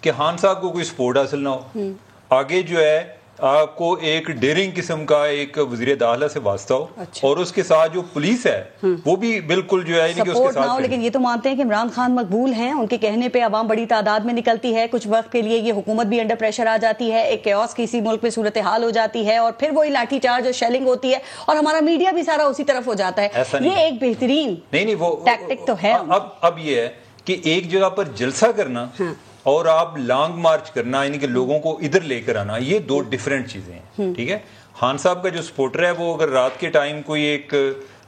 کہ خان صاحب کو کوئی سپورٹ حاصل نہ ہو, آگے جو ہے آپ کو ایک ڈیرنگ قسم کا ایک وزیر داخلہ سے واسطہ ہو, اور اس کے ساتھ جو پولیس ہے وہ بھی بالکل جو ہے سپورٹ نہ ہو. لیکن یہ تو مانتے ہیں کہ عمران خان مقبول ہیں, ان کے کہنے پہ عوام بڑی تعداد میں نکلتی ہے, کچھ وقت کے لیے یہ حکومت بھی انڈر پریشر آ جاتی ہے, ایک کیوس کی اسی ملک میں صورتحال ہو جاتی ہے, اور پھر وہی لاٹھی چارج اور شیلنگ ہوتی ہے, اور ہمارا میڈیا بھی سارا اسی طرف ہو جاتا ہے. یہ ایک بہترین ٹیکٹک تو ہے. اب یہ ہے کہ ایک جگہ پر جلسہ کرنا اور آپ لانگ مارچ کرنا, یعنی کہ لوگوں کو ادھر لے کر آنا, یہ دو ڈیفرنٹ چیزیں ہیں. ٹھیک ہے, خان صاحب کا جو سپورٹر ہے وہ اگر رات کے ٹائم کوئی ایک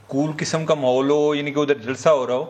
کول قسم کا ماحول ہو, یعنی کہ ادھر جلسہ ہو رہا ہو,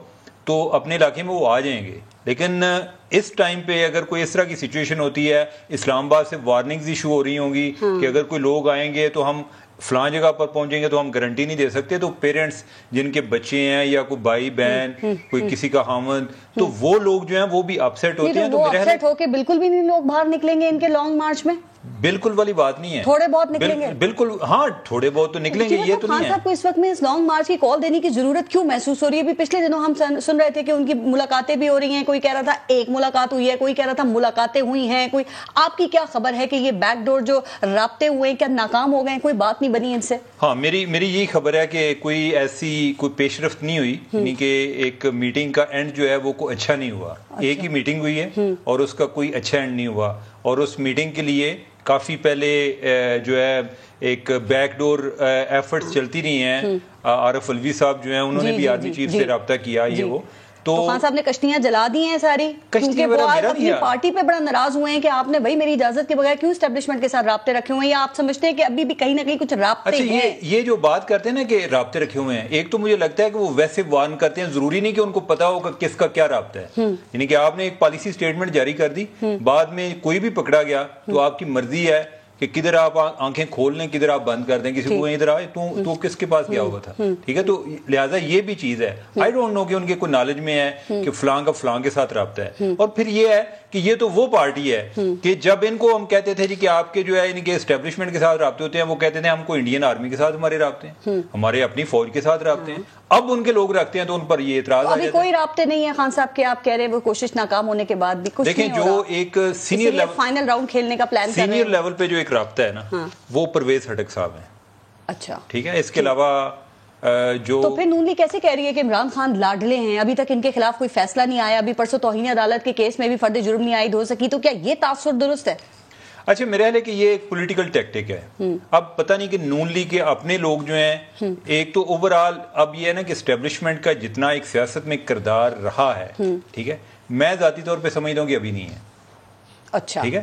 تو اپنے علاقے میں وہ آ جائیں گے. لیکن اس ٹائم پہ اگر کوئی اس طرح کی سچویشن ہوتی ہے, اسلام آباد سے وارننگز ایشو ہو رہی ہوں گی کہ اگر کوئی لوگ آئیں گے تو ہم فلاں جگہ پر پہنچیں گے, تو ہم گارنٹی نہیں دے سکتے. تو پیرنٹس جن کے بچے ہیں یا کوئی بھائی بہن, کوئی کسی کا خامند, تو وہ لوگ جو ہیں وہ بھی اپسیٹ ہوتے ہیں. تو اپسیٹ ہو کے بالکل بھی نہیں لوگ باہر نکلیں گے ان کے لانگ مارچ میں, بالکل والی بات نہیں ہے. تھوڑے بہت نکلیں گے, بالکل, ہاں تھوڑے بہت تو نکلیں گے. یہ تو نہیں ہے. خان صاحب کو اس وقت میں اس لانگ مارچ کی کال دینے کی ضرورت کیوں محسوس ہو رہی ہے؟ ابھی پچھلے دنوں ہم سن رہے تھے کہ ان کی ملاقاتیں بھی ہو رہی ہیں, کوئی کہہ رہا تھا ایک ملاقات ہوئی ہے, کوئی کہہ رہا تھا ملاقاتیں ہوئی ہیں. کوئی آپ کی کیا خبر ہے کہ یہ بیک ڈور جو رابطے ہوئے ہیں کیا ناکام ہو گئے ہیں, کوئی بات نہیں بنی ان سے؟ ہاں, میری یہی خبر ہے کہ کوئی ایسی کوئی پیش رفت نہیں ہوئی, یعنی کہ ایک میٹنگ کا اینڈ جو ہے وہ کوئی اچھا نہیں ہوا. ایک ہی میٹنگ ہوئی ہے اور اس کا کوئی اچھا اینڈ نہیں ہوا, اور اس میٹنگ کے لیے کافی پہلے جو ہے ایک بیک ڈور ایفرٹس چلتی رہی ہیں. عارف الوی صاحب جو ہیں انہوں نے بھی آرمی چیف سے رابطہ کیا. یہ وہ تو خان صاحب نے کشتیاں جلا دی ہیں ساری, کیونکہ وہ آج اپنی پارٹی پہ بڑا ناراض ہوئے ہیں کہ آپ نے بھائی میری اجازت کے بغیر کیوں اسٹیبلشمنٹ کے ساتھ رابطے رکھے ہوئے ہیں, یا آپ سمجھتے ہیں کہ ابھی بھی کہیں نہ کہیں کچھ رابطے ہیں؟ یہ جو بات کرتے ہیں نا کہ رابطے رکھے ہوئے ہیں, ایک تو مجھے لگتا ہے کہ وہ ویسے وارن کرتے ہیں, ضروری نہیں کہ ان کو پتا ہوگا کس کا کیا رابطہ ہے. یعنی کہ آپ نے ایک پالیسی سٹیٹمنٹ جاری کر دی, بعد میں کوئی بھی پکڑا گیا تو آپ کی مرضی ہے کہ کدھر آپ آنکھیں کھول لیں, کدھر آپ بند کر دیں. کسی کو ادھر آئے تو کس کے پاس گیا ہوا تھا. ٹھیک ہے, تو لہٰذا یہ بھی چیز ہے. آئی ڈونٹ نو کہ ان کے کوئی نالج میں ہے کہ فلاں کا فلاں کے ساتھ رابطہ ہے. اور پھر یہ ہے کہ یہ تو وہ پارٹی ہے کہ جب ان کو ہم کہتے تھے جی کہ آپ کے جو ہے ان کے اسٹیبلشمنٹ کے ساتھ رابطے ہوتے ہیں, وہ کہتے تھے ہم کو انڈین آرمی کے ساتھ ہمارے رابطے ہیں, ہمارے اپنی فوج کے ساتھ رابطے ہیں. اب ان کے لوگ رکھتے ہیں تو ان پر یہ اعتراض آ جاتا ہے. ابھی کوئی رابطے نہیں ہے خان صاحب کے, آپ کہہ رہے ہیں وہ کوشش ناکام ہونے کے بعد بھی کچھ نہیں ہو رہا. دیکھیں, جو ایک سینئر لیول فائنل راؤنڈ کھیلنے کا پلان کر رہے ہیں, سینئر لیول پہ جو ایک رابطہ ہے نا وہ پرویز خٹک صاحب ہیں. اچھا ٹھیک ہے, اس کے علاوہ جو تو پھر نون لیگ کیسے کہہ رہی ہے کہ عمران خان لاڈلے ہیں, ابھی تک ان کے خلاف کوئی فیصلہ نہیں آیا, ابھی پرسوں توہین عدالت کے کیس میں بھی فرد جرم نہیں عائد ہو سکی, تو کیا یہ تاثر درست ہے؟ اچھا, میرا خیال ہے کہ یہ ایک پولیٹیکل ٹیکٹک ہے. اب پتہ نہیں کہ نون لیگ کے اپنے لوگ جو ہیں, ایک تو اوور آل اب یہ ہے نا کہ اسٹیبلشمنٹ کا جتنا ایک سیاست میں کردار رہا ہے, ٹھیک ہے, میں ذاتی طور پہ سمجھتا ہوں کہ ابھی نہیں ہے. اچھا, ٹھیک ہے,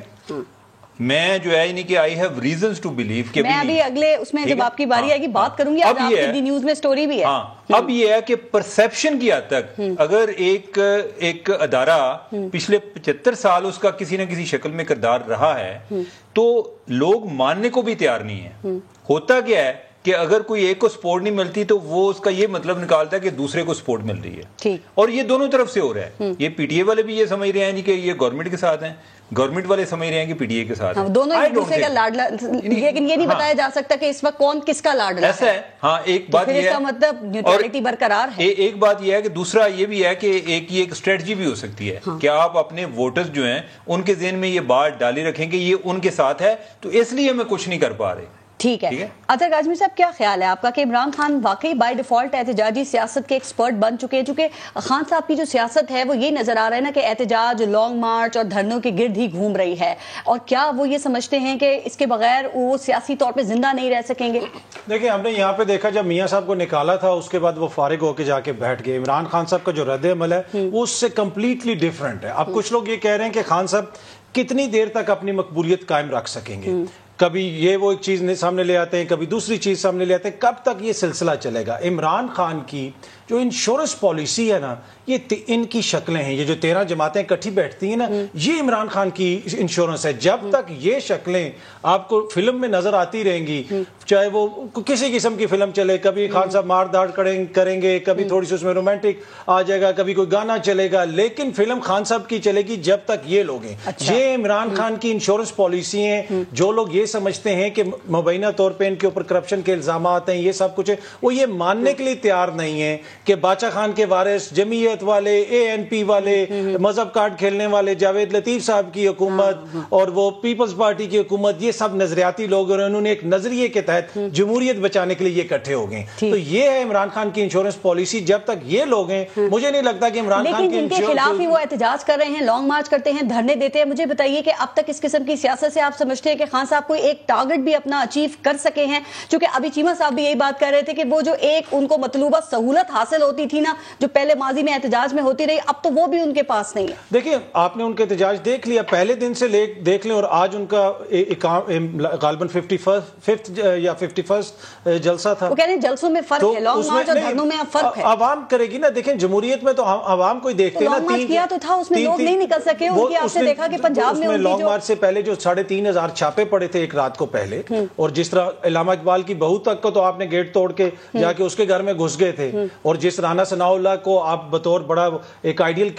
میں جو ہے یعنی کہ I have reasons to believe کہ میں ابھی اگلے اس میں جب آپ کی باری آئے گی بات کروں گی. آج آپ کی دی نیوز میں سٹوری بھی ہے. اب یہ ہے کہ پرسیپشن کی حد تک اگر ایک ادارہ پچھلے 75 سال اس کا کسی نہ کسی شکل میں کردار رہا ہے تو لوگ ماننے کو بھی تیار نہیں ہے. ہوتا کیا ہے کہ اگر کوئی ایک کو سپورٹ نہیں ملتی تو وہ اس کا یہ مطلب نکالتا ہے کہ دوسرے کو سپورٹ مل رہی ہے, اور یہ دونوں طرف سے ہو رہا ہے. یہ پی ٹی اے والے بھی یہ سمجھ رہے ہیں جی کہ یہ گورنمنٹ کے ساتھ ہیں, گورنمنٹ والے سمجھ رہے ہیں کہ پی ٹی اے کے ساتھ ہیں, دونوں ایک دوسرے کا لاڈلا, لیکن یہ نہیں بتایا جا سکتا کہ اس وقت کون کس کا لاڈلا ہے. ایسا ہے. ہاں, ایک بات یہ ہے, مطلب نیوٹرلٹی برقرار ہے. ایک بات یہ ہے کہ دوسرا یہ بھی ہے کہ ایک اسٹریٹجی بھی ہو سکتی ہے کہ آپ اپنے ووٹرز جو ہیں ان کے ذہن میں یہ بات ڈالی رکھیں کہ یہ ان کے ساتھ ہے, تو اس لیے ہمیں کچھ نہیں کر پا رہے. ٹھیک ہے. اطہر کاظمی صاحب, کیا خیال ہے آپ کا کہ عمران خان واقعی بائی ڈیفالٹ احتجاجی سیاست کے ایکسپرٹ بن چکے ہیں؟ چونکہ خان صاحب کی جو سیاست ہے وہ یہ نظر آ رہا ہے نا کہ احتجاج, لانگ مارچ اور دھرنوں کے گرد ہی گھوم رہی ہے, اور کیا وہ یہ سمجھتے ہیں کہ اس کے بغیر وہ سیاسی طور پہ زندہ نہیں رہ سکیں گے؟ دیکھیں, ہم نے یہاں پہ دیکھا جب میاں صاحب کو نکالا تھا اس کے بعد وہ فارغ ہو کے جا کے بیٹھ گئے. عمران خان صاحب کا جو رد عمل ہے وہ اس سے کمپلیٹلی ڈیفرنٹ ہے. اب کچھ لوگ یہ کہہ رہے ہیں کہ خان صاحب کتنی دیر تک اپنی مقبولیت قائم رکھ سکیں گے, کبھی یہ وہ ایک چیز سامنے لے آتے ہیں, کبھی دوسری چیز سامنے لے آتے ہیں, کب تک یہ سلسلہ چلے گا؟ عمران خان کی جو انشورنس پالیسی ہے نا, یہ ان کی شکلیں ہیں, یہ جو 13 جماعتیں اکٹھی بیٹھتی ہیں نا, یہ عمران خان کی انشورنس ہے. جب تک یہ شکلیں آپ کو فلم میں نظر آتی رہیں گی, چاہے وہ کسی قسم کی فلم چلے, کبھی خان صاحب مار داڑ کریں گے, کبھی تھوڑی سی اس میں رومانٹک آ جائے گا, کبھی کوئی گانا چلے گا, لیکن فلم خان صاحب کی چلے گی جب تک یہ لوگ ہیں. یہ عمران خان کی انشورنس پالیسی ہیں. جو لوگ یہ سمجھتے ہیں کہ مبینہ طور پہ ان کے اوپر کرپشن کے الزامات ہیں, یہ سب کچھ ہے, وہ یہ ماننے کے لیے تیار نہیں ہے کہ باچا خان کے وارث, جمعیت جمہوریت والے, ANP والے, مذہب کارڈ کھیلنے والے, جاوید لطیف صاحب کی حکومت اور وہ پیپلز پارٹی کی حکومت, یہ سب نظریاتی لوگ اور انہوں نے ایک نظریے کے تحت جمہوریت بچانے کے لیے یہ اکٹھے ہو گئے. تو یہ ہے عمران خان کی انشورنس پالیسی. جب تک یہ لوگ ہیں مجھے نہیں لگتا کہ عمران خان کے خلاف ہی وہ احتجاج کر رہے ہیں, لانگ مارچ کرتے ہیں, دھرنے دیتے ہیں. مجھے بتائیے کہ اب تک اس قسم کی سیاست سے آپ سمجھتے ہیں کہ خان صاحب کوئی ایک ٹارگٹ بھی اپنا اچیو کر سکے ہیں؟ چونکہ ابھی چیمہ صاحب بھی یہی بات کر رہے تھے کہ وہ جو ایک ان کو مطلوبہ سہولت حاصل ہوتی تھی نا, جو پہلے ماضی میں احتجاج میں ہوتی رہی, اب تو وہ بھی ان کے پاس نہیں ہے. دیکھیں آپ نے ان کے احتجاج دیکھ لیا, پہلے دن سے دیکھ لیں اور آج ان کا غالباً 55 یا 51 جلسہ تھا. وہ کہہ رہے ہیں جلسوں میں فرق ہے, لانگ مارچ اور دھرنوں میں اب فرق ہے. عوام کرے گی نا. دیکھیں جمہوریت میں تو عوام کو ہی دیکھتے ہیں نا. لانگ مارچ کیا تو تھا, اس میں لوگ نہیں نکل سکے. ان کی آپ نے دیکھا کہ پنجاب میں لانگ مارچ سے پہلے جو 3,500 چھاپے پڑے تھے ایک رات کو پہلے, اور جس طرح علامہ اقبال کی بہو تک کو تو آپ نے گیٹ توڑ کے جا کے اس کے گھر میں گھس گئے تھے, اور جس رانا ثناء اللہ کو آپ بطور بڑا ایک آئیڈیل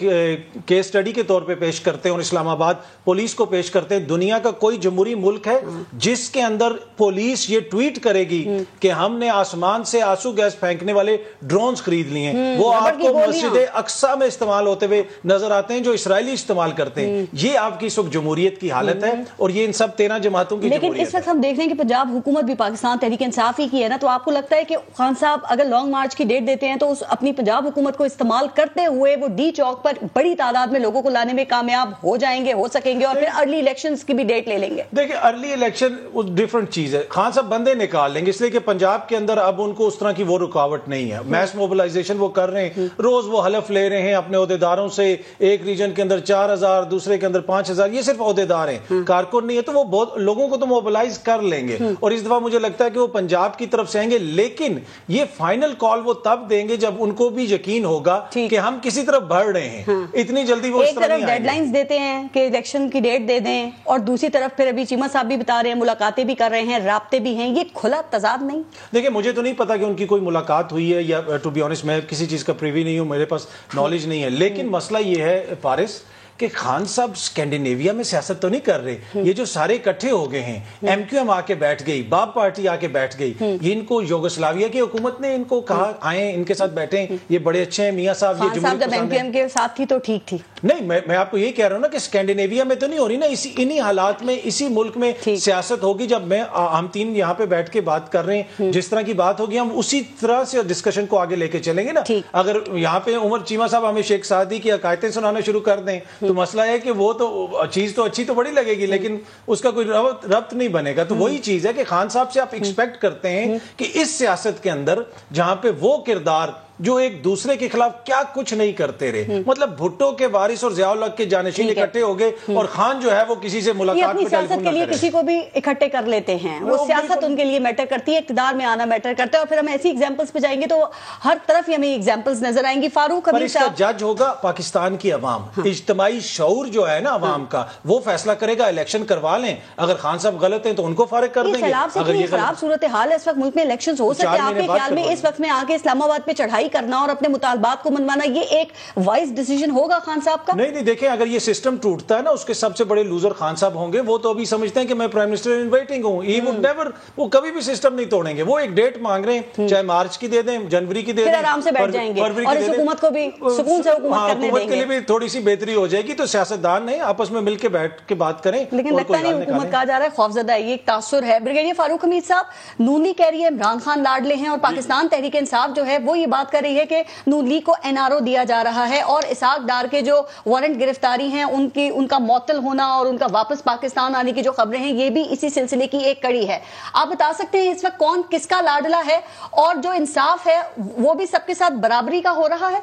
کیس سٹڈی کے طور پہ پیش کرتے ہیں اور اسلام آباد پولیس کو پیش کرتے ہیں. دنیا کا کوئی جمہوری ملک ہے جس کے اندر پولیس یہ ٹویٹ کرے گی کہ ہم نے آسمان سے آنسو گیس پھینکنے والے ڈرونز خرید لیے ہیں؟ وہ آپ کو مسجد اقصی میں استعمال ہوتے ہوئے نظر آتے ہیں جو اسرائیلی استعمال کرتے ہیں. یہ آپ کی اس وقت جمہوریت کی حالت ہے, اور یہ ان سب 13 جماعتوں کی جمہوریت ہے. لیکن اس وقت ہم دیکھ رہے ہیں کہ پنجاب حکومت بھی پاکستان تحریک انصاف ہی کی ہے نا, تو آپ کو لگتا ہے کہ خان صاحب اگر لانگ مارچ کی ڈیٹ دیتے ہیں تو اس اپنی پنجاب حکومت کو استعمال کرتے ہوئے وہ ڈی چوک پر بڑی تعداد میں لوگوں کو لانے میں کامیاب ہو جائیں گے, ہو سکیں گے, اور پھر ارلی الیکشنز کی بھی ڈیٹ لے لیں گے؟ دیکھیں ارلی الیکشن ڈیفرنٹ چیز ہے. خان صاحب بندے نکال لیں گے, اس لیے کہ پنجاب کے اندر اب ان کو اس طرح کی وہ رکاوٹ نہیں ہے. میس موبلائزیشن وہ کر رہے ہیں, روز وہ حلف لے رہے ہیں اپنے عہدیداروں سے, ایک ریجن کے اندر 4,000, دوسرے کے اندر 5,000. یہ صرف عہدیدار ہیں, کارکن نہیں ہے, تو وہ بہت لوگوں کو تو موبلائز کر لیں گے. اور اس دفعہ مجھے لگتا ہے کہ وہ پنجاب کی طرف سے آئیں گے, لیکن یہ فائنل کال وہ تب دیں گے جب ان کو بھی یقین ہوگا کہ ہم کسی طرف بڑھ رہے ہیں. اتنی جلدی وہ اس طرح نہیں آئیں گے. ڈیڈ لائنز دیتے ہیں کہ الیکشن کی ڈیٹ دے دیں, اور دوسری طرف پھر ابھی چیمہ صاحب بھی بتا رہے ہیں ملاقاتیں بھی کر رہے ہیں, رابطے بھی ہیں. یہ کھلا تضاد نہیں؟ دیکھیں مجھے تو نہیں پتا کہ ان کی کوئی ملاقات ہوئی ہے, یا ٹو بی آنسٹ میں کسی چیز کا پریوی نہیں ہوں, میرے پاس نالج نہیں ہے. لیکن مسئلہ یہ ہے پارس کہ خان صاحب اسکینڈینیویا میں سیاست تو نہیں کر رہے. یہ جو سارے اکٹھے ہو گئے ہیں, MQM آ کے بیٹھ گئی, باب پارٹی آ کے بیٹھ گئی, یہ ان کو یوگوسلاویا کی حکومت نے ان کو کہا آئیں ان کے ساتھ بیٹھیں, یہ بڑے اچھے ہیں میاں صاحب, یہ جمہوریت پسند ہیں. MQM کے ساتھ تھی تو ٹھیک تھی. نہیں میں آپ کو یہی کہہ رہا ہوں نا کہ اسکینڈینیویا میں تو نہیں ہو رہی نا, انہی حالات میں اسی ملک میں سیاست ہوگی. جب ہم تین یہاں پہ بیٹھ کے بات کر رہے ہیں, جس طرح کی بات ہوگی ہم اسی طرح سے ڈسکشن کو آگے لے کے چلیں گے نا. اگر یہاں پہ عمر چیمہ صاحب ہمیں شیخ سعدی کی عقائدیں سنانا شروع کر دیں تو مسئلہ ہے کہ وہ تو چیز تو اچھی تو بڑی لگے گی, لیکن اس کا کوئی ربط نہیں بنے گا. تو وہی چیز ہے کہ خان صاحب سے آپ ایکسپیکٹ کرتے ہیں کہ اس سیاست کے اندر جہاں پہ وہ کردار جو ایک دوسرے کے خلاف کیا کچھ نہیں کرتے رہے, مطلب بھٹو کے وارث اور ضیاء الحق کے جانشین اکٹھے ہو گئے, اور خان جو ہے وہ کسی سے ملاقات پہ سیاست کے لیے کسی کو بھی اکٹھے کر لیتے ہیں. وہ سیاست ان کے لیے میٹر کرتی ہے, اقتدار میں آنا میٹر کرتا ہے. اور پھر ہم ایسی ایگزامپلس پہ جائیں گے تو ہر طرف ہی ہمیں ایگزامپلس نظر آئیں گی. فاروق پر اس کا جج ہوگا پاکستان کی عوام. اجتماعی شعور جو ہے نا عوام کا, وہ فیصلہ کرے گا. الیکشن کروا لیں, اگر خان صاحب غلط ہیں تو ان کو فارغ کر دیں گے. اگر یہ خراب صورتحال ہے اس وقت ملک میں, الیکشنز ہو سکتے ہیں, آپ کے خیال میں اس وقت میں آ کے اسلام آباد پہ چڑھائی کرنا اور اپنے مطالبات کو منوانا یہ ایک وائز ڈیسیجن ہوگا خان صاحب کا؟ نہیں دیکھیں, اگر یہ سسٹم ٹوٹتا ہے نا, اس کے سب سے بڑے لوزر خان صاحب ہوں گے. وہ تو ابھی سمجھتے ہیں کہ میں پرائم منسٹر ان ویٹنگ ہوں. ہی وڈ نیور, وہ کبھی بھی سسٹم نہیں توڑیں گے. وہ ایک ڈیٹ مانگ رہے ہیں, چاہے مارچ کی دے دیں, جنوری کی دے دیں, پھر آرام سے بیٹھ جائیں گے اور اس حکومت کو بھی سکون سے حکومت کرنے دیں گے. حکومت کے لیے بھی تھوڑی سی بہتری ہو جائے گی. تو سیاستدان نہیں آپس میں مل کے بیٹھ کے بات کریں. لیکن لگتا نہیں حکومت کہا جا رہا ہے خوفزدہ ہے, یہ ایک تاثر ہے. بریگیڈیئر فاروق حمید صاحب, نون لیگ کہہ رہی ہے عمران خان لاڈلے ہیں, اور پاکستان تحریک انصاف جو ہے وہ یہ بات کر رہی ہے کہ نون لیگ کو NRO دیا جا رہا ہے, اور اسحاق ڈار کے جو وارنٹ گرفتاری ہیں ان کا معطل ہونا اور ان کا واپس پاکستان آنے کی جو خبریں ہیں, یہ بھی اسی سلسلے کی ایک کڑی ہے. آپ بتا سکتے ہیں اس وقت کون کس کا لاڈلا ہے, اور جو انصاف ہے وہ بھی سب کے ساتھ برابری کا ہو رہا ہے؟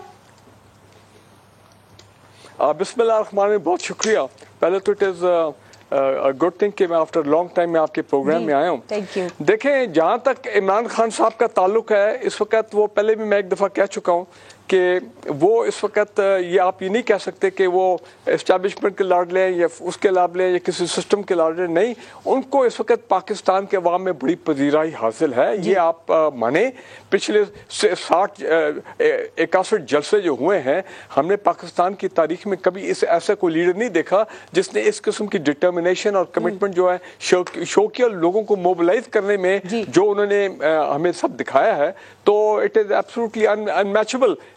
بسم اللہ الرحمن الرحیم, بہت شکریہ. پہلے تو اٹ از گڈ تھنگ کہ میں آفٹر لانگ ٹائم میں آپ کے پروگرام میں آیا ہوں. دیکھیں, جہاں تک عمران خان صاحب کا تعلق ہے, اس وقت وہ پہلے بھی میں ایک دفعہ کہہ چکا ہوں کہ وہ اس وقت یہ آپ یہ نہیں کہہ سکتے کہ وہ اسٹیبلشمنٹ کے لاڈلے ہیں یا اس کے لاڈلے ہیں یا کسی سسٹم کے لاڈلے. نہیں, ان کو اس وقت پاکستان کے عوام میں بڑی پذیرائی حاصل ہے. یہ آپ مانیں, پچھلے 61 جلسے جو ہوئے ہیں, ہم نے پاکستان کی تاریخ میں کبھی ایسا کوئی لیڈر نہیں دیکھا جس نے اس قسم کی ڈٹرمنیشن اور کمٹمنٹ جو ہے شوقیہ لوگوں کو موبلائز کرنے میں جو انہوں نے ہمیں سب دکھایا ہے. تو اٹ از ایبسولوٹلی انمیچبل.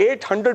800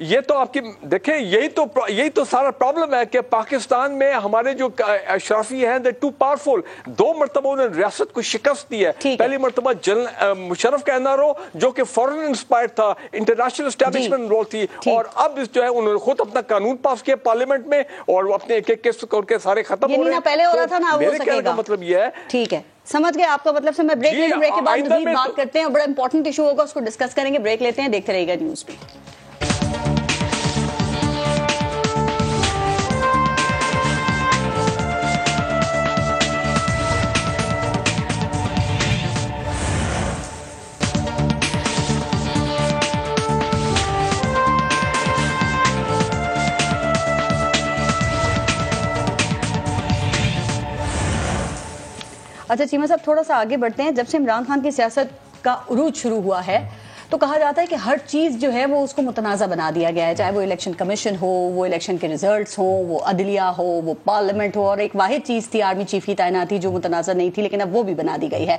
یہ تو آپ کی دیکھیں یہی تو سارا پرابلم ہے کہ پاکستان میں ہمارے جو اشرافی ہیں دے ٹو پاورفل. 2 مرتبہ انہوں نے ریاست کو شکست دی ہے. پہلی مرتبہ جنرل مشرف کا NRO جو کہ فورن انسپائرڈ تھا, انٹرنیشنل اسٹیبلشمنٹ رول تھی, اور اب جو ہے انہوں نے خود اپنا قانون پاس کیا پارلیمنٹ میں اور اپنے ایک ایک کیس کر کے سارے ختم ہو رہے ہیں. پہلے ہو رہا تھا نا, میرے کہنے کا مطلب یہ ہے. ٹھیک ہے, سمجھ گئے آپ کا مطلب سے. میں بریک لے لوں, بریک کے بعد مزید بات کرتے ہیں, بڑا امپورٹنٹ ایشو ہوگا, اس کو ڈسکس کریں گے. بریک لیتے ہیں, دیکھتے رہیے گا نیوز پہ. اچھا چیمہ صاحب, تھوڑا سا آگے بڑھتے ہیں. جب سے عمران خان کی سیاست کا عروج شروع ہوا ہے تو کہا جاتا ہے کہ ہر چیز جو ہے وہ اس کو متنازع بنا دیا گیا ہے, چاہے وہ الیکشن کمیشن ہو, وہ الیکشن کے ریزلٹس ہوں, وہ عدلیہ ہو, وہ پارلیمنٹ ہو, اور ایک واحد چیز تھی آرمی چیف کی تعیناتی جو متنازع نہیں تھی, لیکن اب وہ بھی بنا دی گئی ہے.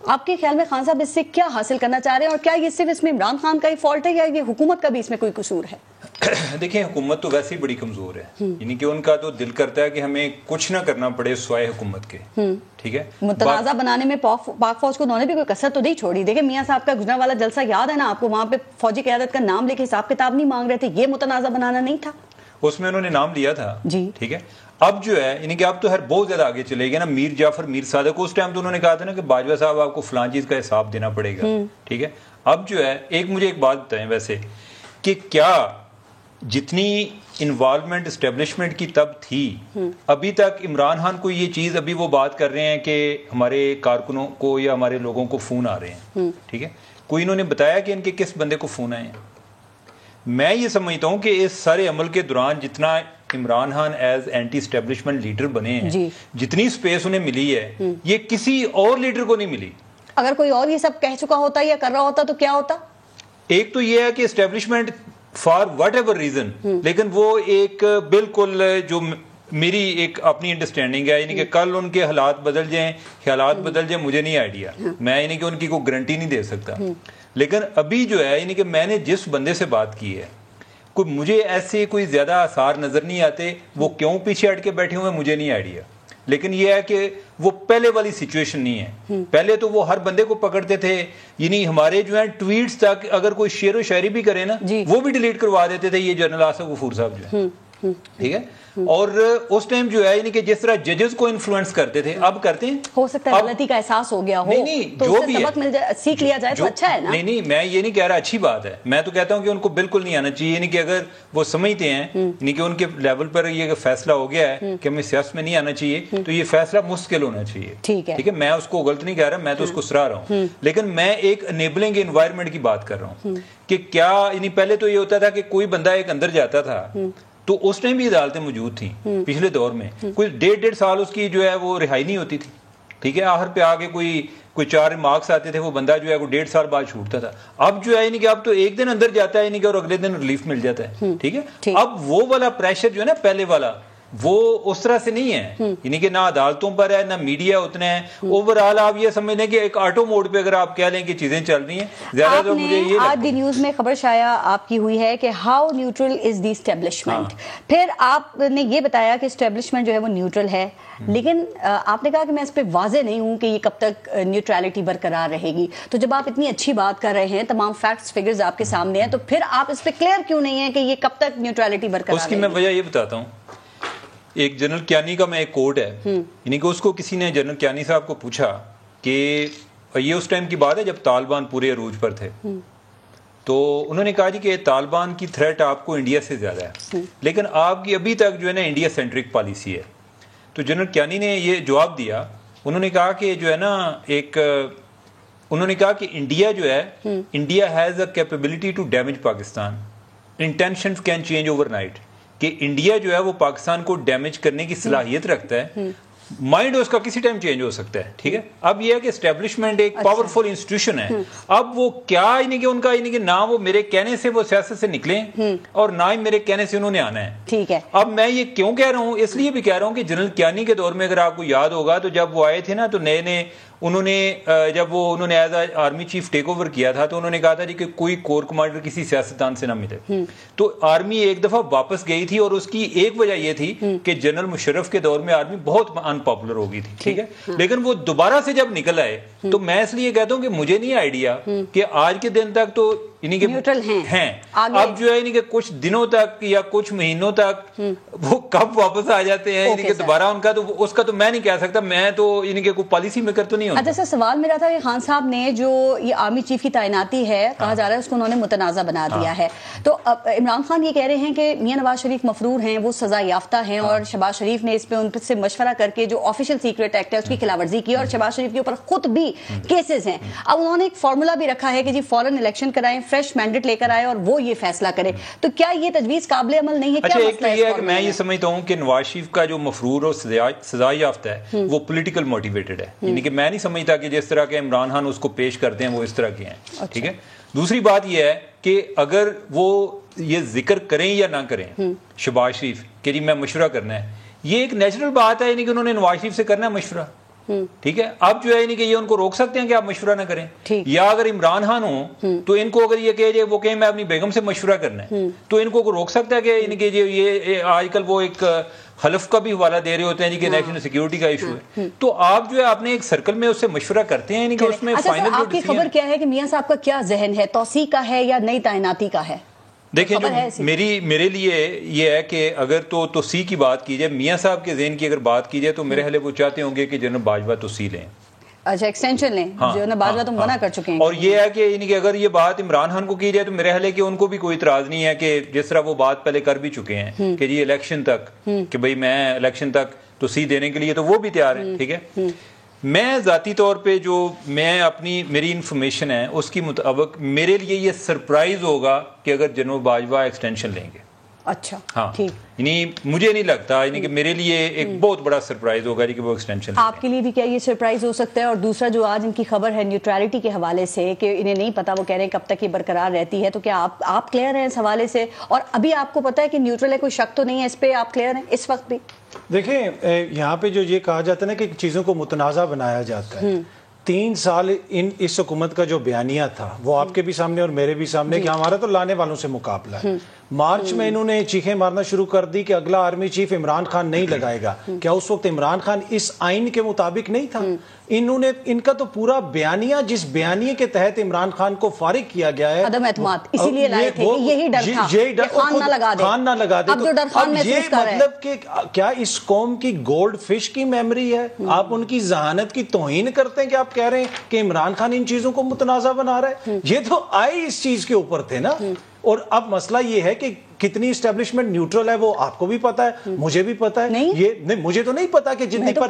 آپ کے خیال میں خان صاحب اس سے کیا حاصل کرنا چاہ رہے ہیں, اور کیا یہ صرف اس میں عمران خان کا ہی فالٹ ہے یا یہ حکومت کا بھی اس میں کوئی قصور ہے؟ دیکھیں, حکومت تو ویسے ہی بڑی کمزور ہے, یعنی کہ ان کا تو دل کرتا ہے کہ ہمیں کچھ نہ کرنا پڑے سوائے حکومت کے. ٹھیک ہے, متنازع بنانے میں پاک فوج کو انہوں نے بھی کوئی کسر تو نہیں چھوڑی. دیکھیں میاں صاحب کا گزرا والا جلسہ یاد ہے نا آپ کو, وہاں پہ فوجی قیادت کا نام لے کے حساب کتاب نہیں مانگ رہے تھے, یہ متنازع بنانا نہیں تھا. اس میں انہوں نے نام لیا تھا. جی ٹھیک ہے, اب جو ہے یعنی کہ اب تو ہر بہت زیادہ آگے چلے گئے نا. میر جعفر میر صادق اس ٹائم تو انہوں نے کہا تھا نا کہ باجوہ صاحب آپ کو فلاں چیز کا حساب دینا پڑے گا. ٹھیک ہے, اب جو ہے مجھے ایک بات بتائیں ویسے کہ کیا جتنی انوالومنٹ اسٹیبلشمنٹ کی تب تھی, ابھی تک عمران خان کو یہ چیز ابھی وہ بات کر رہے ہیں کہ ہمارے کارکنوں کو یا ہمارے لوگوں کو فون آ رہے ہیں. ٹھیک ہے, کوئی انہوں نے بتایا کہ ان کے کس بندے کو فون آئے ہیں؟ میں یہ سمجھتا ہوں کہ اس سارے عمل کے دوران جتنا Imran Khan as anti establishment leader بنے ہیں, جتنی سپیس انہیں ملی ہے, یہ کسی اور لیڈر کو نہیں ملی. اگر کوئی اور یہ سب کہہ چکا ہوتا یا کر رہا ہوتا تو کیا ہوتا؟ ایک تو یہ ہے کہ establishment for what ever reason, لیکن وہ ایک بالکل جو میری ایک اپنی انڈرسٹینڈنگ ہے, یعنی کہ کل ان کے حالات بدل جائیں, خیالات بدل جائیں, مجھے نہیں آئیڈیا, میں یعنی کہ ان کی کوئی گارنٹی نہیں دے سکتا. لیکن ابھی جو ہے یعنی کہ میں نے جس بندے سے بات کی ہے, کوئی مجھے ایسے کوئی زیادہ آثار نظر نہیں آتے. وہ کیوں پیچھے ہٹ کے بیٹھے ہوئے مجھے نہیں آئیڈیا, لیکن یہ ہے کہ وہ پہلے والی سچویشن نہیں ہے. پہلے تو وہ ہر بندے کو پکڑتے تھے, یعنی ہمارے جو ہیں ٹویٹس تک اگر کوئی شعر و شاعری بھی کرے نا وہ بھی ڈیلیٹ کروا دیتے تھے یہ جنرل آصف غفور صاحب جو ہے. ٹھیک ہے, اور اس ٹائم جو ہے یعنی کہ جس طرح ججز کو انفلوئنس کرتے تھے اب کرتے ہیں. ہو سکتا ہے غلطی کا احساس ہو گیا ہو, تو اس سے سبق مل جائے, سیکھ لیا جائے تو اچھا ہے نا. نہیں میں یہ نہیں کہہ رہا اچھی بات ہے, میں تو کہتا ہوں کہ ان کو بالکل نہیں آنا چاہیے. یعنی کہ اگر وہ سمجھتے ہیں یعنی کہ ان کے لیول پر یہ فیصلہ ہو گیا ہے کہ ہمیں سیاست میں نہیں آنا چاہیے, تو یہ فیصلہ مستقل ہونا چاہیے. ٹھیک ہے, میں اس کو غلط نہیں کہہ رہا, میں تو اس کو سراہ رہا ہوں, لیکن میں ایک انیبلنگ انوائرمنٹ کی بات کر رہا ہوں کہ کیا یعنی پہلے تو یہ ہوتا تھا کہ کوئی بندہ ایک اندر جاتا تھا تو اس ٹائم بھی عدالتیں موجود تھیں پچھلے دور میں, کوئی 1.5 سال اس کی جو ہے وہ رہائی نہیں ہوتی تھی. ٹھیک ہے, آخر پہ آگے کوئی 4 مارکس آتے تھے, وہ بندہ جو ہے وہ 1.5 سال بعد چھوٹتا تھا. اب جو ہے یعنی کہ اب تو ایک دن اندر جاتا ہے یعنی کہ اور اگلے دن ریلیف مل جاتا ہے. ٹھیک ہے, اب وہ والا پریشر جو ہے نا پہلے والا وہ اس طرح سے نہیں ہے, یعنی کہ نہ عدالتوں پر ہے نہ میڈیا اتنا ہے. اوورآل آپ یہ سمجھ لیں کہ ایک آٹو موڈ پہ اگر آپ کہہ لیں کہ چیزیں چل رہی ہیں زیادہ, تو مجھے یہ آج دی نیوز میں خبر شائع آپ کی ہوئی ہے کہ how neutral is the establishment. پھر آپ نے یہ بتایا کہ اسٹیبلشمنٹ جو ہے وہ نیوٹرل ہے, لیکن آپ نے کہا کہ میں اس پہ واضح نہیں ہوں کہ یہ کب تک نیوٹرلٹی برقرار رہے گی. تو جب آپ اتنی اچھی بات کر رہے ہیں, تمام فیکٹس فگرز آپ کے سامنے ہیں, تو پھر آپ اس پہ کلیئر کیوں نہیں ہیں کہ یہ کب تک نیوٹرلٹی برقرار رہے گی؟ اس کی میں وجہ یہ بتاتا ہوں. ایک جنرل کیانی کا میں ایک کوٹ ہے, یعنی کہ اس کو کسی نے جنرل کیانی صاحب کو پوچھا کہ یہ اس ٹائم کی بات ہے جب طالبان پورے عروج پر تھے, تو انہوں نے کہا جی کہ طالبان کی تھریٹ آپ کو انڈیا سے زیادہ ہے, لیکن آپ کی ابھی تک جو ہے نا انڈیا سینٹرک پالیسی ہے. تو جنرل کیانی نے یہ جواب دیا, انہوں نے کہا کہ جو ہے نا انہوں نے کہا کہ انڈیا جو ہے, India has a capability to damage Pakistan, intentions can change overnight, کہ انڈیا جو ہے وہ پاکستان کو ڈیمیج کرنے کی صلاحیت رکھتا ہے, مائنڈ اس کا کسی ٹائم چینج ہو سکتا ہے. ٹھیک ہے, اب یہ ہے کہ اسٹیبلشمنٹ ایک پاورفل انسٹیٹیوشن ہے. اب وہ کیا یعنی کہ ان کا یعنی کہ نہ وہ میرے کہنے سے وہ سیاست سے نکلیں اور نہ ہی میرے کہنے سے انہوں نے آنا ہے. ٹھیک ہے, اب میں یہ کیوں کہہ رہا ہوں, اس لیے بھی کہہ رہا ہوں کہ جنرل کیانی کے دور میں اگر آپ کو یاد ہوگا تو جب وہ آئے تھے نا تو نئے انہوں نے جب وہ انہوں نے as A army chief take over کیا تھا تو انہوں نے کہا تھا جی کہ کوئی کور کمانڈر کسی سیاستدان سے نہ ملے. تو آرمی ایک دفعہ واپس گئی تھی اور اس کی ایک وجہ یہ تھی کہ جنرل مشرف کے دور میں آرمی بہت ان پاپولر ہو گئی تھی, ٹھیک ہے, لیکن وہ دوبارہ سے جب نکل آئے تو میں اس لیے کہتا ہوں کہ مجھے نہیں آئیڈیا کہ آج کے دن تک تو یعنی کہ ہیں اب جو ہے یعنی کہ کچھ دنوں تک یا کچھ مہینوں تک وہ کب واپس آ جاتے ہیں یعنی کہ دوبارہ ان کا تو اس کا تو میں نہیں کہہ سکتا, میں تو یعنی کہ کوئی پالیسی میکر تو نہیں ہوں. اچھا سر, سوال میرا تھا کہ خان صاحب نے جو یہ آرمی چیف کی تعیناتی ہے کہا جا رہا ہے اس کو انہوں نے متنازع بنا دیا ہے, تو عمران خان یہ کہہ رہے ہیں کہ میاں نواز شریف مفرور ہیں, وہ سزا یافتہ ہیں اور شہباز شریف نے اس پہ ان سے مشورہ کر کے جو آفیشیل سیکرٹ ایکٹ ہے اس کی خلاف ورزی کی اور شہباز شریف کے اوپر خود بھی کیسز ہیں. اب انہوں نے ایک فارمولا بھی رکھا ہے کہ جی فوراً الیکشن کرائیں, فریش مینڈیٹ لے کر آئے اور وہ یہ فیصلہ کرے, تو کیا یہ تجویز قابل عمل نہیں ہے؟ اچھا ایک تو یہ ہے کہ میں یہ سمجھتا ہوں کہ نواز شریف کا جو مفرور اور سزا یافتہ ہے وہ پولیٹیکل موٹیویٹڈ ہے, یعنی کہ میں نہیں سمجھتا کہ جس طرح کے عمران خان اس کو پیش کرتے ہیں وہ اس طرح کے ہیں, ٹھیک ہے. دوسری بات یہ ہے کہ اگر وہ یہ ذکر کریں یا نہ کریں شہباز شریف کہ جی میں مشورہ کرنا ہے, یہ ایک نیچرل بات ہے, یعنی کہ انہوں نے نواز شریف سے کرنا ہے مشورہ, ٹھیک ہے. اب جو ہے یعنی کہ یہ ان کو روک سکتے ہیں کہ آپ مشورہ نہ کریں, یا اگر عمران خان ہوں تو ان کو اگر یہ کہ وہ کہیں میں اپنی بیگم سے مشورہ کرنا ہے تو ان کو روک سکتا ہے کہ یعنی کہ یہ آج کل وہ ایک حلف کا بھی حوالہ دے رہے ہوتے ہیں جی کہ نیشنل سیکیورٹی کا ایشو ہے, تو آپ جو ہے اپنے ایک سرکل میں اس سے مشورہ کرتے ہیں, یعنی کہ اس میں فائنل. آپ کی خبر کیا ہے کہ میاں صاحب کا کیا ذہن ہے, توسیع کا ہے یا نئی تعیناتی کا ہے؟ دیکھیں جو میرے لیے یہ ہے کہ اگر تو توسیع کی بات کی جائے, میاں صاحب کے ذہن کی اگر بات کی جائے تو میرے خیال وہ چاہتے ہوں گے کہ جنرل باجوہ توسیع لیں, اچھا ایکسٹینشن لیں, جو نا باجوہ تو منع کر چکے ہیں. اور یہ ہے کہ یعنی کہ اگر یہ بات عمران خان کو کی جائے تو میرے خیال ہے کہ ان کو بھی کوئی اعتراض نہیں ہے کہ جس طرح وہ بات پہلے کر بھی چکے ہیں کہ جی الیکشن تک کہ بھئی میں الیکشن تک توسیع دینے کے لیے تو وہ بھی تیار ہیں, ٹھیک ہے. میں ذاتی طور پہ جو میں میری انفارمیشن ہے اس کی مطابق میرے لیے یہ سرپرائز ہوگا کہ اگر جنرل باجوہ ایکسٹینشن لیں گے. اچھا ہاں, یعنی مجھے نہیں لگتا, یعنی کہ میرے لیے ایک بہت بڑا سرپرائز ہوگا کہ وہ ایکسٹینشن. آپ کے لیے بھی کیا یہ سرپرائز ہو سکتا ہے؟ اور دوسرا جو آج ان کی خبر ہے نیوٹرلٹی کے حوالے سے کہ انہیں نہیں پتا, وہ کہہ رہے ہیں کب تک یہ برقرار رہتی ہے, تو کیا آپ کلیئر ہیں اس حوالے سے؟ اور ابھی آپ کو پتا ہے کہ نیوٹرل ہے, کوئی شک تو نہیں ہے اس پہ, آپ کلیئر ہیں اس وقت بھی؟ دیکھیں یہاں پہ جو یہ کہا جاتا ہے نا کہ چیزوں کو متنازع بنایا جاتا ہے, 3 سال اس حکومت کا جو بیانیہ تھا وہ آپ کے بھی سامنے اور میرے بھی سامنے کہ ہمارا تو لانے والوں سے مقابلہ ہے. مارچ میں انہوں نے چیخیں مارنا شروع کر دی کہ اگلا آرمی چیف عمران خان نہیں لگائے گا. کیا اس وقت عمران خان اس آئین کے مطابق نہیں تھا؟ ان کا تو پورا بیانیہ, جس بیانیے کے تحت عمران خان کو فارغ کیا گیا ہے, عدم اعتماد, اسی لیے لائے تھے کہ یہی ڈر تھا کہ خان نہ لگا دے. اب یہ مطلب کہ کیا اس قوم کی گولڈ فش کی میموری ہے؟ آپ ان کی ذہانت کی توہین کرتے ہیں کہ آپ کہہ رہے ہیں کہ عمران خان ان چیزوں کو متنازع بنا رہا ہے. یہ تو آئے اس چیز کے اوپر تھے نا. اور اب مسئلہ یہ ہے کہ کتنی اسٹیبلشمنٹ نیوٹرل ہے وہ آپ کو بھی پتا ہے, مجھے بھی پتا ہے. یہ نہیں, مجھے تو نہیں پتا کہ جتنی پر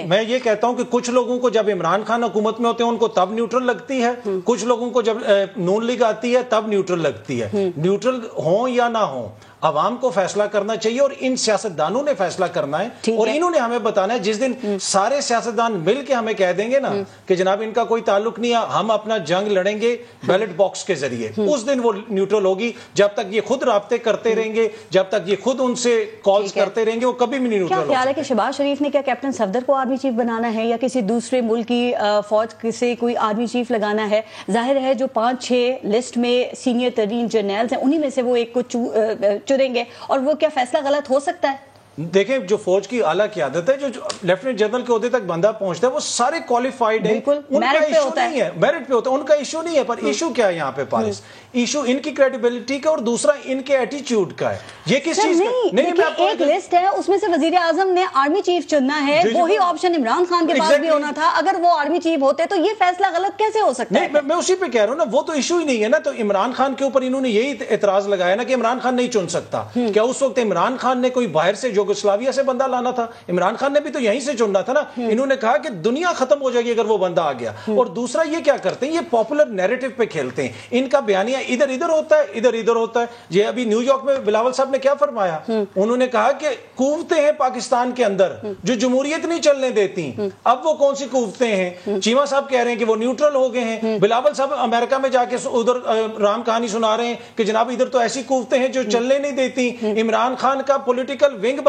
میں یہ کہتا ہوں کہ کچھ لوگوں کو جب عمران خان حکومت میں ہوتے ہیں ان کو تب نیوٹرل لگتی ہے, کچھ لوگوں کو جب نون لیگ آتی ہے تب نیوٹرل لگتی ہے. نیوٹرل ہوں یا نہ ہوں عوام کو فیصلہ کرنا چاہیے اور ان سیاستدانوں نے فیصلہ کرنا ہے, اور انہوں نے ہمیں بتانا ہے. جس دن سارے سیاستدان مل کے ہمیں کہہ دیں گے نا کہ جناب ان کا کوئی تعلق نہیں ہے, ہم اپنا جنگ لڑیں گے بیلٹ باکس کے ذریعے, اس دن وہ نیوٹرل ہوگی. جب تک یہ خود رابطے کرتے رہیں گے, جب تک یہ خود ان سے کالز کرتے رہیں گے, وہ کبھی بھی نہیں نیوٹرل. کیا خیال ہے کہ شہباز شریف نے کیا کیپٹن صفدر کو آرمی چیف بنانا ہے یا کسی دوسرے ملک کی فوج سے کوئی آرمی چیف لگانا ہے؟ ظاہر ہے جو 5-6 لسٹ میں سینئر ترین جرنیلز ہیں انہی میں سے وہ ایک کو چنیں گے, اور وہ کیا فیصلہ غلط ہو سکتا ہے؟ دیکھیں جو فوج کی اعلیٰ قیادت ہے, جو لیفٹیننٹ جنرل کے عہدے تک بندہ پہنچتا ہے وہ سارے کوالیفائڈ ہیں, ان کا ایشو نہیں ہے, میرٹ پہ ہوتا ہے, ان کا ایشو نہیں ہے. پر ایشو کیا ہے یہاں پہ پارس؟ ایشو ان کی کریڈیبلٹی کا اور دوسرا ان کے ایٹیچیوڈ کا ہے. یہ کس چیز کا نہیں, ایک لسٹ ہے اس میں سے وزیر اعظم نے آرمی چیف چننا ہے, وہی آپشن عمران خان کے پاس بھی ہونا تھا. اگر وہ آرمی چیف ہوتے تو یہ فیصلہ غلط کیسے ہو سکتا ہے؟ میں اسی پہ کہہ رہا ہوں نا, وہ تو ایشو ہی نہیں ہے نا. تو عمران خان کے اوپر انہوں نے یہی اعتراض لگایا نا کہ عمران خان نہیں چن سکتا. کیا اس وقت عمران خان نے کوئی باہر سے یوگوسلاویہ سے بندہ لانا تھا؟ عمران خان نے بھی تو یہیں سے چننا تھا نا. انہوں نے کہا کہ دنیا ختم ہو جائے گی اگر وہ بندہ آ گیا. اور دوسرا یہ کیا کرتے ہیں, یہ پاپولر نیریٹو پہ کھیلتے ہیں. ان کا بیانیہ ادھر ادھر ہوتا ہے, ادھر ادھر ہوتا ہے. یہ ابھی نیو یارک میں بلاول صاحب نے کیا فرمایا, انہوں نے کہا کہ قوتیں ہیں پاکستان کے اندر جو جمہوریت نہیں چلنے دیتی. اب وہ کون سی قوتیں ہیں؟ چیمہ صاحب کہہ رہے ہیں کہ وہ نیوٹرل ہو گئے ہیں. بلاول صاحب امریکہ میں جا کے ادھر رام کہانی سنا رہے ہیں کہ جناب ادھر تو ایسی قوتیں ہیں جو چلنے نہیں دیتی. عمران خان کا political wing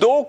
2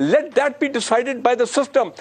let that be decided by the system.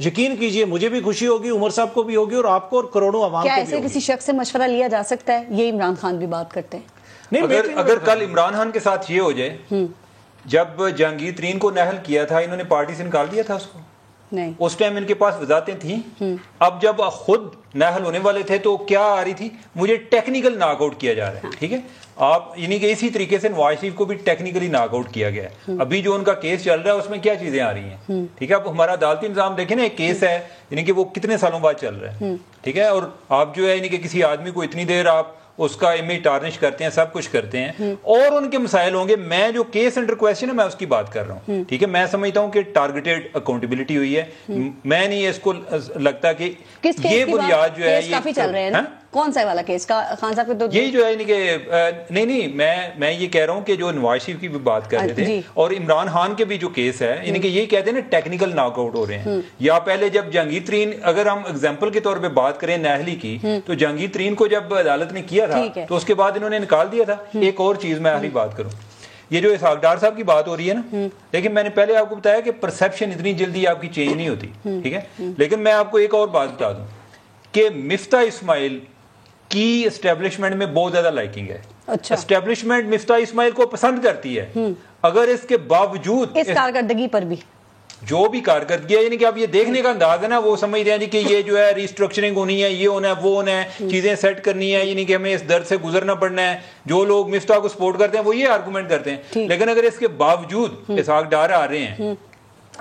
یقین کیجئے مجھے بھی خوشی ہوگی, عمر صاحب کو بھی ہوگی, اور آپ کو اور کروڑوں عوام کو بھی ہوگی. کیا ایسے کسی شخص سے مشورہ لیا جا سکتا ہے؟ یہ عمران خان بھی بات کرتے ہیں. اگر کل عمران خان کے ساتھ یہ ہو جائے, جب جہانگیر ترین کو نہل کیا تھا انہوں نے پارٹی سے نکال دیا تھا اس کو, نہیں اس ٹائم ان کے پاس وضاحتیں تھیں. اب جب خود نااہل ہونے والے تھے تو کیا آ رہی تھی, مجھے ٹیکنیکل ناک آؤٹ کیا جا رہا ہے. ٹھیک ہے, آپ یعنی کہ اسی طریقے سے نواز شریف کو بھی ٹیکنیکلی ناک آؤٹ کیا گیا ہے. ابھی جو ان کا کیس چل رہا ہے اس میں کیا چیزیں آ رہی ہیں. ٹھیک ہے, اب ہمارا عدالتی نظام دیکھیں نا, ایک کیس ہے یعنی کہ وہ کتنے سالوں بعد چل رہا ہے. ٹھیک ہے, اور آپ جو ہے یعنی کہ کسی آدمی کو اتنی دیر آپ اس کا امیج ٹارنش کرتے ہیں, سب کچھ کرتے ہیں, اور ان کے مسائل ہوں گے. میں جو کیس انڈر کویسچن ہے میں اس کی بات کر رہا ہوں. ٹھیک ہے, میں سمجھتا ہوں کہ ٹارگیٹڈ اکاؤنٹیبلٹی ہوئی ہے. میں نہیں اس کو لگتا کہ یہ بنیاد جو ہے کافی چل رہے ہیں. کون سا والا کیس کا خان صاحب تو یہی جو ہے یعنی کہ نہیں میں یہ کہہ رہا ہوں کہ جو نواز شریف کی بھی بات کر رہے تھے اور عمران خان کے بھی جو کیس ہے یعنی کہ یہ کہتے ہیں نا ٹیکنیکل ناک آؤٹ ہو رہے ہیں. یا پہلے جب جہانگیر ترین, اگر ہم اگزامپل کے طور پہ بات کریں نااہلی کی, تو جہانگیر ترین کو جب عدالت نے کیا تھا تو اس کے بعد انہوں نے نکال دیا تھا. ایک اور چیز میں آخری بات کروں, یہ جو اسحاق ڈار صاحب کی بات ہو رہی ہے نا, لیکن میں نے پہلے آپ کو بتایا کہ پرسیپشن اتنی جلدی آپ کی چینج نہیں ہوتی. ٹھیک ہے, لیکن میں آپ کو ایک اور بات بتا دوں کہ مفتاح اسماعیل کی اسٹیبلشمنٹ میں بہت زیادہ لائکنگ ہے. اسٹیبلشمنٹ مفتاح اسماعیل کو پسند کرتی ہے, اگر اس کے باوجود اس کارکردگی پر بھی جو بھی کارکردگی ہے, یعنی کہ اب یہ دیکھنے کا انداز ہے نا, وہ سمجھ رہے ہیں جی کہ یہ جو ہے ریسٹرکچرنگ ہونی ہے, یہ ہونا ہے, وہ ہونا ہے, چیزیں سیٹ کرنی ہے, یعنی کہ ہمیں اس درد سے گزرنا پڑنا ہے. جو لوگ مفتاح کو سپورٹ کرتے ہیں وہ یہ آرگومنٹ کرتے ہیں. لیکن اگر اس کے باوجود اسحاق ڈار آ رہے ہیں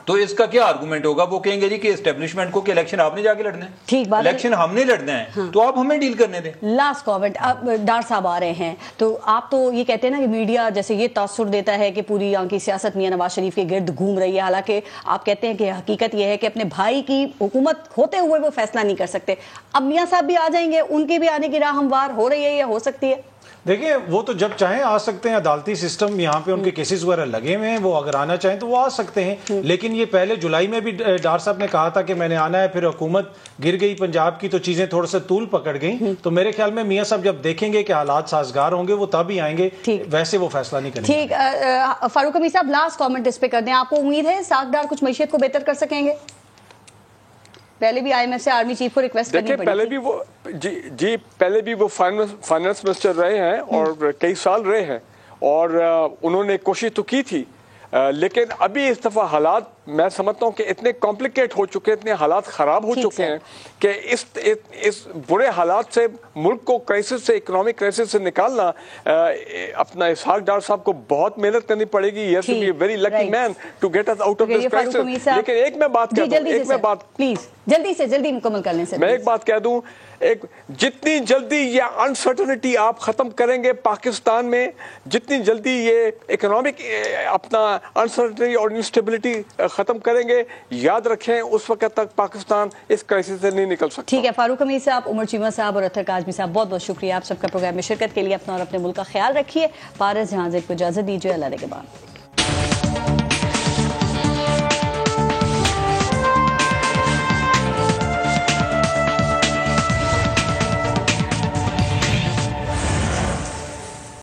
تو اس کا کیا آرگومنٹ ہوگا؟ وہ کہیں گے جی کہ اسٹیبلشمنٹ کو کہ الیکشن آپ نے جا کے لڑنا ہے, ٹھیک بات, الیکشن ہم نے لڑنا ہے تو آپ ہمیں ڈیل کرنے دیں. لاسٹ کامنٹ, اب ڈار صاحب آ رہے ہیں تو آپ تو یہ کہتے ہیں نا کہ میڈیا جیسے یہ تاثر دیتا ہے کہ پوری یہاں کی سیاست میاں نواز شریف کے گرد گھوم رہی ہے, حالانکہ آپ کہتے ہیں کہ حقیقت یہ ہے کہ اپنے بھائی کی حکومت ہوتے ہوئے وہ فیصلہ نہیں کر سکتے. اب میاں صاحب بھی آ جائیں گے, ان کی بھی آنے کی راہ ہموار ہو رہی ہے یا ہو سکتی ہے؟ دیکھیں وہ تو جب چاہیں آ سکتے ہیں, عدالتی سسٹم یہاں پہ ان کے کیسز وغیرہ لگے ہوئے ہیں, وہ اگر آنا چاہیں تو وہ آ سکتے ہیں. لیکن یہ پہلے جولائی میں بھی ڈار صاحب نے کہا تھا کہ میں نے آنا ہے, پھر حکومت گر گئی پنجاب کی تو چیزیں تھوڑا سا طول پکڑ گئیں. تو میرے خیال میں میاں صاحب جب دیکھیں گے کہ حالات سازگار ہوں گے وہ تب ہی آئیں گے, ویسے وہ فیصلہ نہیں کریں گے. ٹھیک, فاروق امیر صاحب لاسٹ کامنٹ اس پہ کر دیں, آپ کو امید ہے اسحاق ڈار کچھ معیشت کو بہتر کر سکیں گے؟ پہلے بھی آئی ایم ایف سے آرمی چیف کو ریکویسٹ کرنی پڑی, پہلے بھی وہ پہلے بھی وہ فائنانس منسٹر رہے ہیں اور کئی سال رہے ہیں, اور انہوں نے کوشش تو کی تھی, لیکن ابھی اس دفعہ حالات میں سمجھتا ہوں کہ اتنے کمپلیکیٹ ہو چکے, اتنے حالات خراب ہو چکے ہیں کہ اس برے حالات سے ملک کو کرائسس سے, اکنامک کرائسس سے نکالنا اپنا اسحاق ڈار صاحب کو بہت محنت کرنی پڑے گی. He has to be a very lucky man to get us out of this crisis. لیکن ایک میں بات کہہ دوں, پلیز جلدی سے جلدی مکمل کرنے سے میں ایک بات کہہ دوں, جتنی جلدی یہ انسرٹنٹی آپ ختم کریں گے پاکستان میں, جتنی جلدی یہ اکنامک اپنا انسرٹنٹی اور انسٹیبلٹی ختم کریں گے, یاد رکھیں اس وقت تک پاکستان اس کرائسس سے نہیں نکل سکتا. ٹھیک ہے, فاروق امیر صاحب, عمر چیمہ صاحب اور اطہر کاظمی صاحب, بہت بہت شکریہ آپ سب کا پروگرام میں شرکت کے لیے. اپنا اور اپنے ملک کا خیال رکھیے. پارس جہاں زیب کو اجازت دیجیے, اللہ کے بعد.